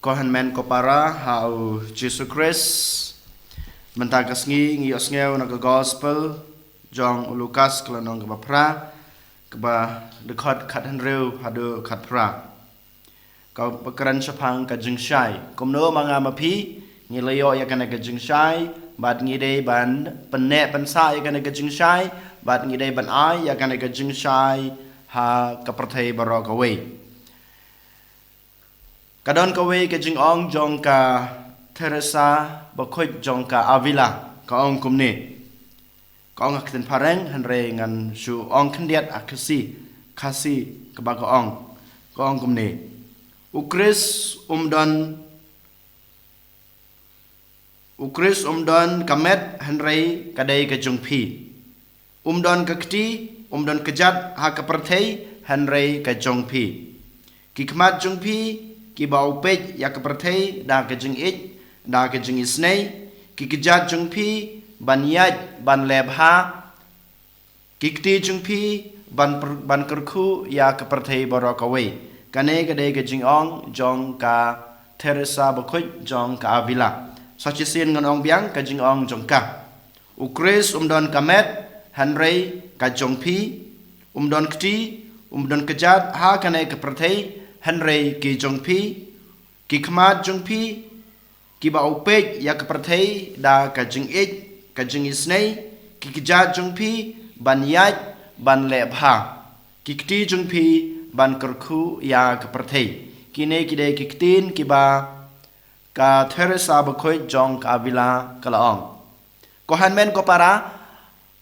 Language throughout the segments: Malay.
Kohanmen kopara hau Jesus Christ mentakas ngi osngeu na gospel jong Lukas klanong ke pra ke ba dekat khat hanreu hadu khat pra kau pekaran sapang ka jingshai komno manga mapi ngi leyo ya kana ka jingshai bad ngi dei ban penne pansa ya kana ka jingshai bad ngi dei ban ai ya kana ka jingshai ha ka prathai baro ka wei Kadon kawe ke jing ong jong ka Teresa bakhoj jong ka Avila ka ong kumne ka ong akten pareng hanre ngan su ong khendiat akasi khasi ka ba ka ong kumne ukris umdon kamet hanre kadai ka jong phi umdon ka kti umdon kejat ha ka perthei hanre ka jong phi kikmat jong phi ki bau pej ya ke perthei da ke jing ich da ke jing isnei ki kejat jung phi ban yaj ban lebha ki kti jung phi ban kerkhu ya ke perthei boro ka wei kane ke de ke jing ong jong ka Teresa bakhoj jong ka Avila sachi sin ngan ong biang ka jing ong jong ka ukris umdon kamet hanrei ka jong phi umdon kti umdon kejat ha kane ke perthei Henry ki jong phi ki khmat jong phi ki ba upej ya ka prathei da ka jing ich ka jing isnei ki kejat jong phi ban yaj ban lebha ki kti jong phi ban kerkhu ya ka prathei kine ki de ki ktin ki ba ka Teresa bakhoj jong ka Avila kalaong ko hanmen ko para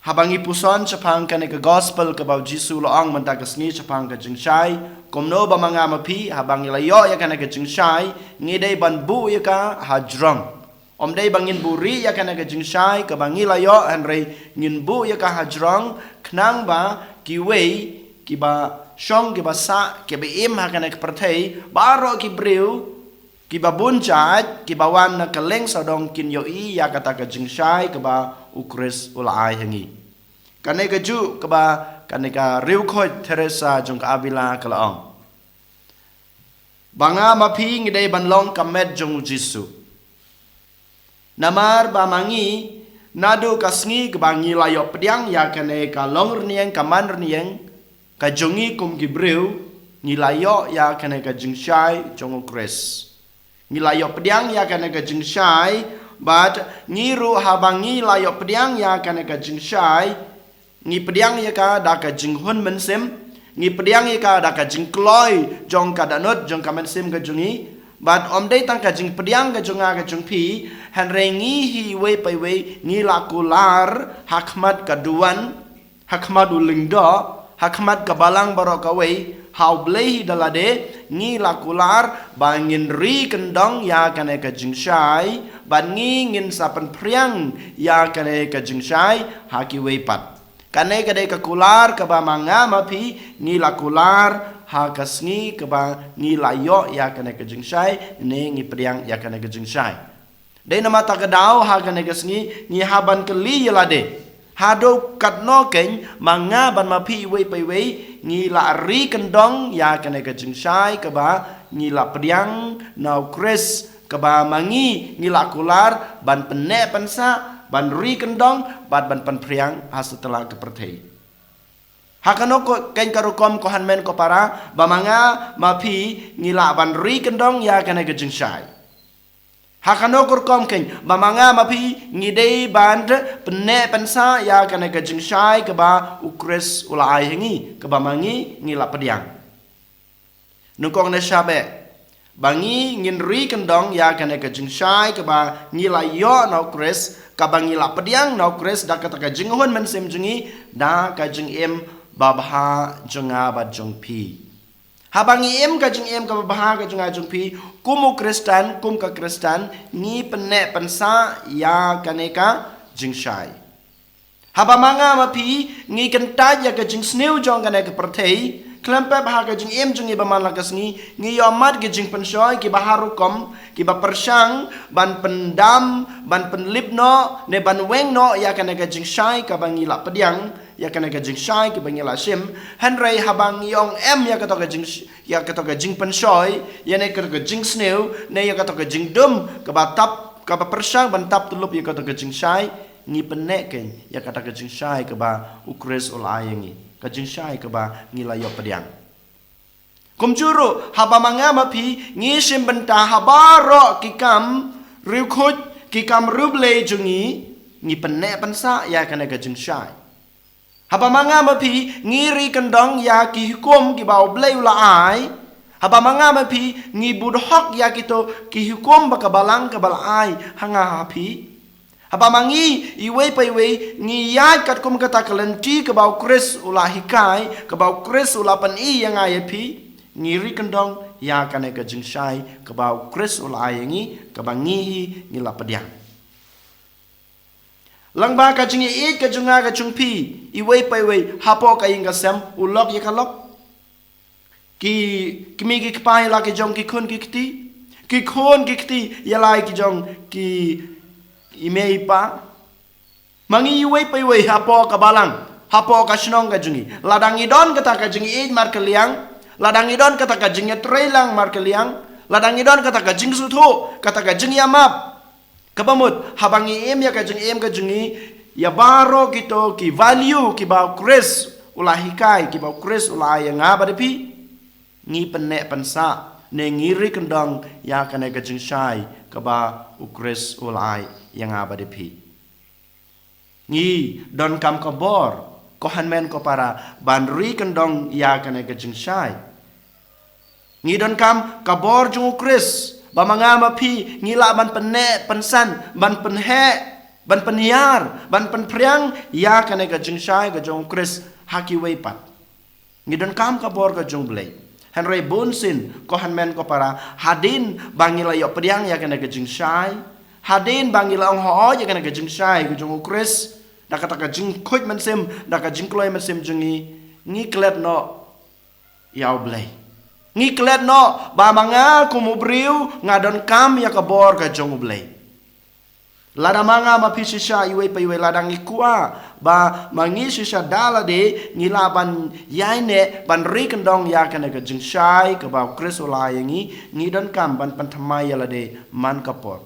habangi puson chapang kane ka gospel ka ba Jisu laong manta ka sngi chapang ka jingshai komno ba mga mapi habangi layo ya kane ka jingshai ngidei ban bu ya ka hajrong omdei bangin buri ya kane ka jingshai ka bangi layo hanrei ngin bu ya ka hajrong knang ba ki wei ki ba shong ki ba sa ki ba im ha kane ka prathei baro ki breu ki ba bunjat ki ba wan na kaleng sadong kin yo I ya kata ka jingshai ka ba ukris ulai hangi kane ka ju ka ba kane ka riu khoj Teresa jong ka Avila kalaong banga mapi ngidei ban long kamet jong Jisu namar ba mangi nadu kasngi ka bangi layo pediang ya kane ka long rnieng ka man rnieng ka jongi kum gibreu ni layo ya kane ka jingshai jong ukris Nilayo pediang ya kana ka jingshai but ngiru habangi layo pediang ya kana ka jingshai ni pediang ya ka da ka jinghun mensem ni pediang ya ka da ka jingkloi jong ka danut jong ka mensem ka jungi but omdei tang ka jing pediang ka jonga ka jungpi hanrengi hi we pai we ni lakular hakmat kaduan hakmat ulingdo hakmat kabalang barok away how blei dalade ni lakular bangin ri kendong ya kane ka jingshai ban ngi ngin sapan priang ya kane ka jingshai haki weipat kane ka de ka kular ka ba manga mapi ni lakular ha kasngi ka ba ni layo ya kane ka jingshai ne ngi priang ya kane ka jingshai de nama ta ka dau ha kane ka sngi ni haban keli yalade hado katno ken manga ban mapi wei pai wei ni la ri kendong ya kane ka jingshai ka ba ni la priang nau kres ka ba mangi ni la kular ban penne pansa ban ri kendong ban pan priang setelah ke perthei hakano ko ken karukom ko hanmen ko para ba manga mapi ni la ban ri kendong ya kane ka jingshai Hakano kurkom ken bamanga mapi ngidei band penne pensa ya kana ka jingshai ka ba ukres ulai hingi ka ba mangi ngila pediang nukong na shabe bangi nginri kendong ya kana ka jingshai ka ba ngila yo na ukres ka ba ngila pediang na ukres da kata ka jinghun mensem jingi da ka jingem babha jonga ba jongpi Habangi em ka jing em ka baha ka jung ajung pi kumu Kristen kum ka Kristen ni penne pensa ya kaneka jing shai habamanga mapi ngi kenta ya ka jing sneu jong kaneka perthei klampe baha ka jing em jung iba malakas ngi yomat ka jing penshoi ki baharu kom ki ba persang ban pendam ban penlipno ne ban wengno ya kaneka jing shai ka bangi la pediang ya kana ka jing shai ke bangila sim hanrai habang yong em ya ka to ka jing pensoi ya ne ka jing sneu ne ya ka to ka jing dum ka ba tap ka ba persang ban tap tulup ya ka to ka jing shai ni penek ken ya kata ka jing shai ka ba ukres ul ayangi ka jing shai ka ba ni layo pediang kum juru haba manga ma phi ngi sim benta haba ro ki kam riu khut ki kam ruble jungi ni penek pensa ya kana ka jing shai haba manga ma phi ngiri kendong ya ki hukum ki bau blai ula ai haba manga ma phi ngi budhok ya kito ki hukum ba ka balang ka bal ai hanga ha phi haba mangi iwe pa iwe ngi ya kat kum kata kalenti ka bau kris ula hikai ka bau kris ula pan i yang ai phi ngiri kendong ya kana ka jing shai ka bau kris ula ayangi ka bangi ni la pediang lang ba ka jing i ka junga ka chung pi iwe pa iwe hapo ka ing ka sem ulok ya kalok ki kimi ki pai la ki jong ki khon ki kti ya lai ki jong ki imei pa mangi iwe pa iwe hapo ka balang hapo ka shnong ka jungi ladang idon kata ka jungi id mar kaliang ladang idon kata ka jing trailang mar kaliang ladang idon kata ka jing sutho kata ka jing yamap kabamut habangi em ya ka jungi ya baro kito ki value ki ba kres ulahikai ki ba kres ulai nga badapi ngi penek pensa ne ngiri kendong ya kana ka jing shai ka ba ukres ulai yang badapi ngi don kam kabor kohan men ko para banri kendong ya kana ka jing shai ngi don kam kabor jung ukres ba manga mapi ngila ban penne pensan ban penhe ban peniar ban penpriang ya kana ka jing shai ka jung ukres haki weipat ngi don kam kabor ka jung blai Henry Bunsin ko hanmen ko para hadin bangila yo pediang ya kana ka jing shai hadin bangila ong ho ya kana ka jing shai ka jung ukres da kata ka jing khoj man sim da ka jing kloi man sim jungi ngi klet no yaw blai ngi klet no ba manga kumubriu ngadon kam ya kabor ka jong blai lada manga ma pisisha iwe pa iwe ladang ikua ba mangi sisa dala de ngilaban yaine ban ri kendong ya kana ka jing shai ka ba krisola yangi ngi don kam ban pantamai ya lade man kapor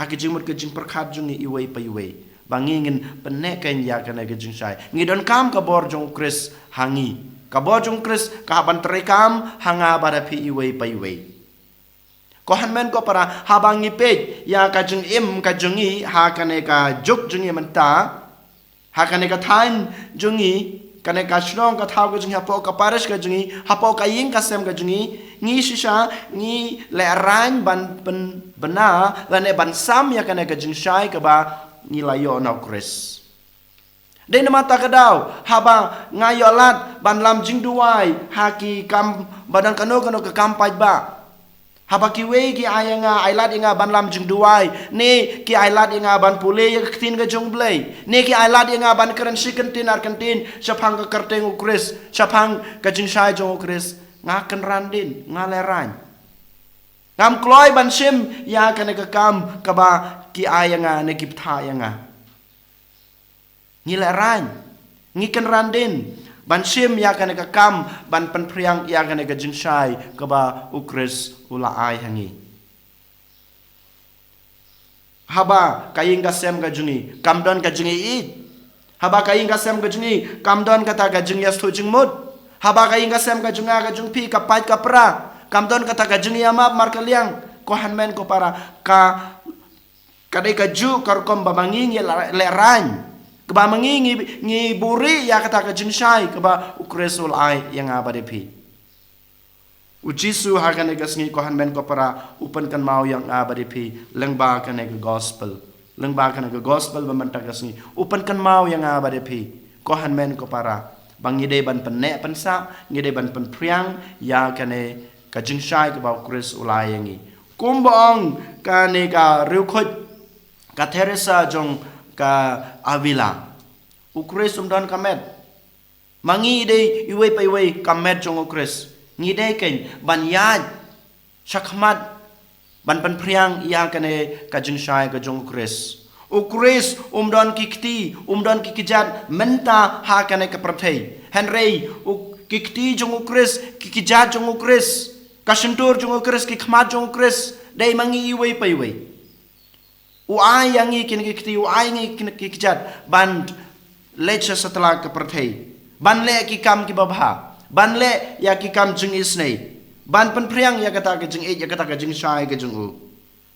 haki jingmut ka jing perkhat jungi iwe pa iwe bangingin peneken ya kana ka jing shai ngi don kam ka bor jong kris hangi kabor jung kris kaban terekam hanga pada pi iwe pa iwe kohan men ko para habang ngipej ya ka jung im ka jungi ha kane ka juk jungi menta ha kane ka thain jungi kane ka shrong ka thaw ka jungi hapo ka parish ka jungi hapo ka ying ka sem ka jungi ngi shisha ngi le ran ban pen bena lane ban sam ya kane ka jung shai ka ba ni layo na kris Dei nama takadau haba ngayolat ban lam jing duai haki kam badan kano ke kampai ba haba ki we ki ayanga ailat inga ban lam jing duai ne ki ailat inga ban pule ya ktin ga jong blai ne ki ailat inga ban keren sikentin ar kentin sapang ka kerteng ukris sapang ka jing shai jong ukris ngaken randin ngaleran ngam kloi ban sim ya kana ka kam ka ba ki ayanga ne ki ptha yanga ngila ran ngiken randin ban sim ya kana ka kam ban penpriang ya kana ka jing shai ka ba ukris ula ai hangi haba kaing ka sem ka jungi kam don ka jungi id haba kaing ka sem ka jungi kam don ka ta ka jing yas thu jing mut haba kaing ka sem ka junga ka jung pi ka pai ka pra kam don ka ta ka jungi amap mar ka liang ko han men ko para ka kadai ka ju kar kom ba mangi le ran keba mengingi ngi buri ya kata ka jing shai keba ukresul ai yang abade pi ujisu hakane ka sngi ko han men ko para upan kan mau yang abade pi lengba kane ka gospel ba manta ka sngi upan kan mau yang abade pi ko han men ko para bangide ban penek pensa ngide ban penpriang ya kane ka jing shai keba ukresul ai yangi kumbong kane ka rukhot ka Teresa jong ka Avila ukres umdan kamet mangi de iwe pa iwe kamet jong ukres ngi de ken ban yad shakmat ban pan priang ya kane ka jing shai ka jong ukres Ukris don kikti don kikijat menta hakane ke perthei Henry kikti jong ukris kikijat jong ukris kasentur jong ukris kikmat jong ukris dai mangi iwei paiwei uai yangi kin kikti uai ngi kin kikijat ban lecha setelah ke perthei ban le kikam ki babha ban le ya kikam jeng isnei ban pen priang ya kata ke jeng ya kata ke jeng shai ke jeng u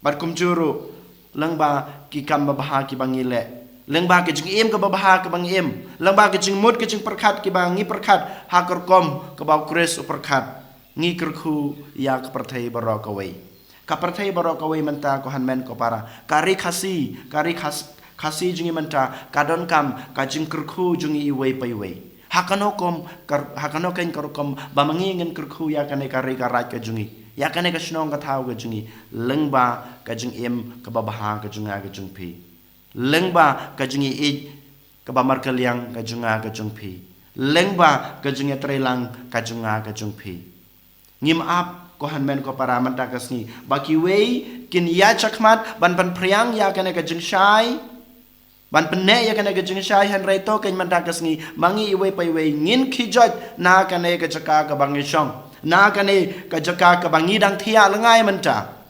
ban kumjuru lengba ki kam babha ki bangile lengba ke jing im ke babha ke bang im lengba ke jing mut ke jing perkhat ki bang ngi perkhat ha kor kom ke bau kres perkhat ngi kerku ya ke perthai barokawai ka perthai barokawai menta ko hanmen ko para kari khasi jingi menta kadon kam ka jing kerku jingi iwei paiwei hakanokom hakanoken korkom bamangi ngen kerku ya kane kari karat ke jingi ya kane ka snong ka thau ka jungi lengba ka jung im ka babaha ka junga ka jung pi lengba ka jungi I ka ba mar ka liang ka junga ka jung pi lengba ka jungi trelang ka junga ka jung pi ngim ap ko hanmen ko para manta kasni baki wei kin ya chakmat ban pan priang ya kane ka jung shai ban penne ya kane ka jung shai han reto ken manta kasni mangi iwe pai wei ngin khijot na kane ka chaka ka bangi shong na kane ka jaka ka bangi dang thia langai manta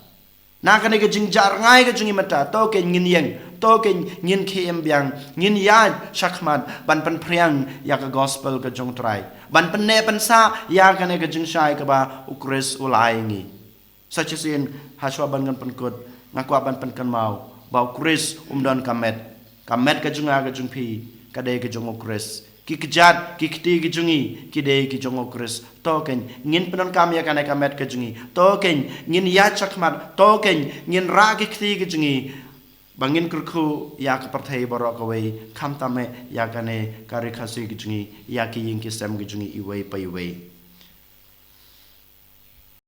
na kane ka jingjar ngai ka jungi mata to ke ngin yeng to ke ngin khem byang ngin ya shakmat ban pan priang ya ka gospel ka jong trai ban pan ne pan sa ya kane ka jing shai ka ba ukres ulai ngi sachisin haswa ban ngan pan kut ngakwa ban pan kan mau ba ukres don kamet ka junga ka jung pi ka de ka jong ukres kikjat kikti kijungi kide kijong ukres token ngin penon kam ya kana kamet kijungi token ngin ya chakmat token ngin ra kikti kijungi bangin kurku ya ka perthai borokawai khamtame ya kane kari khasi kijungi ya ki yin kisam kijungi iwei paiwei